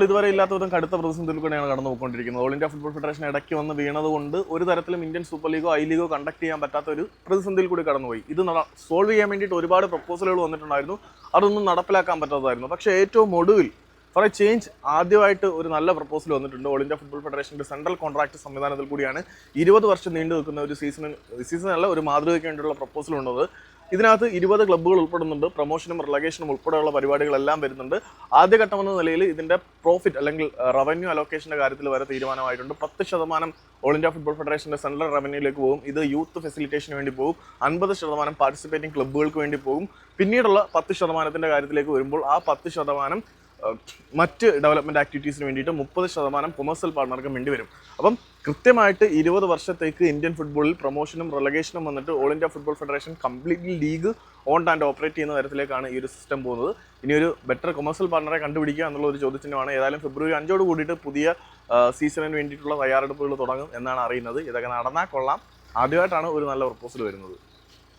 ഇതുവരെ ഇല്ലാത്ത വിധം കടുത്ത പ്രതിസന്ധിയിൽ കൂടെയാണ് കടന്നു പോയിക്കൊണ്ടിരിക്കുന്നത്. ഓൾ ഇന്ത്യ ഫുട്ബോൾ ഫെഡറേഷൻ ഇടയ്ക്ക് വന്ന് വീണതുകൊണ്ട് ഒരു തരത്തിലും ഇന്ത്യൻ സൂപ്പർ ലീഗോ ഐ ലീഗോ കണ്ടക്ട് ചെയ്യാൻ പറ്റാത്ത ഒരു പ്രതിസന്ധിയിൽ കൂടി കടന്നുപോയി. ഇത് സോൾവ് ചെയ്യാൻ വേണ്ടിയിട്ട് ഒരുപാട് പ്രപ്പോസലുകൾ വന്നിട്ടുണ്ടായിരുന്നു. അതൊന്നും നടപ്പിലാക്കാൻ പറ്റാത്തതായിരുന്നു. പക്ഷേ ഏറ്റവും ഒടുവിൽ ഫോർ എ ചേഞ്ച് ആദ്യമായിട്ട് ഒരു നല്ല പ്രപ്പോസൽ വന്നിട്ടുണ്ട്. ഓൾ ഇന്ത്യ ഫുട്ബോൾ ഫെഡറേഷൻ്റെ സെൻട്രൽ കോൺട്രാക്ട് സംവിധാനത്തിൽ കൂടിയാണ് 20 വർഷം നീണ്ടു നിൽക്കുന്ന ഒരു സീസണല്ല ഒരു മാതൃകയ്ക്ക് വേണ്ടിയുള്ള പ്രപ്പോസൽ ഉള്ളത്. ഇതിനകത്ത് 20 ക്ലബ്ബുകൾ ഉൾപ്പെടുന്നുണ്ട്. പ്രൊമോഷനും റിലഗേഷനും ഉൾപ്പെടെയുള്ള പരിപാടികളെല്ലാം വരുന്നുണ്ട്. ആദ്യഘട്ടം എന്ന നിലയിൽ ഇതിൻ്റെ പ്രോഫിറ്റ് അല്ലെങ്കിൽ റവന്യൂ അലോക്കേഷൻ്റെ കാര്യത്തിൽ വരെ തീരുമാനമായിട്ടുണ്ട്. 10% ഓൾ ഇന്ത്യ ഫുട്ബോൾ ഫെഡറേഷൻ്റെ സെൻട്രൽ റവന്യൂയിലേക്ക് പോകും. ഇത് യൂത്ത് ഫെസിലിറ്റേഷന് വേണ്ടി പോകും. 50% പാർട്ടിസിപ്പേറ്റിംഗ് ക്ലബ്ബുകൾക്ക് വേണ്ടി പോകും. പിന്നീടുള്ള 10%ത്തിൻ്റെ കാര്യത്തിലേക്ക് വരുമ്പോൾ ആ 10% മറ്റ് ഡെവലപ്മെൻറ്റ് ആക്ടിവിറ്റീസിന് വേണ്ടിയിട്ട് 30% കൊമേഴ്സ്യൽ പാർട്ണർക്കും വേണ്ടി വരും. അപ്പം കൃത്യമായിട്ട് 20 വർഷത്തേക്ക് ഇന്ത്യൻ ഫുട്ബോളിൽ പ്രൊമോഷനും റിലഗേഷനും വന്നിട്ട് all India football federation completely league on and operate ചെയ്യുന്ന തരത്തിലേക്കാണ് ഈ ഒരു സിസ്റ്റം പോകുന്നത്. ഇനിയൊരു ബെറ്റർ കൊമേഴ്സ്യൽ പാർട്ണറെ കണ്ടുപിടിക്കുക എന്നുള്ള ഒരു ചോദ്യചിഹ്നമാണ്. ഏതായാലും ഫെബ്രുവരി 5 കൂടിയിട്ട് പുതിയ സീസണിന് വേണ്ടിയിട്ടുള്ള തയ്യാറെടുപ്പുകൾ തുടങ്ങും എന്നാണ് അറിയുന്നത്. ഇതൊക്കെ നടന്നാൽ കൊള്ളാം. ആദ്യമായിട്ടാണ് ഒരു നല്ല പ്രപ്പോസൽ വരുന്നത്.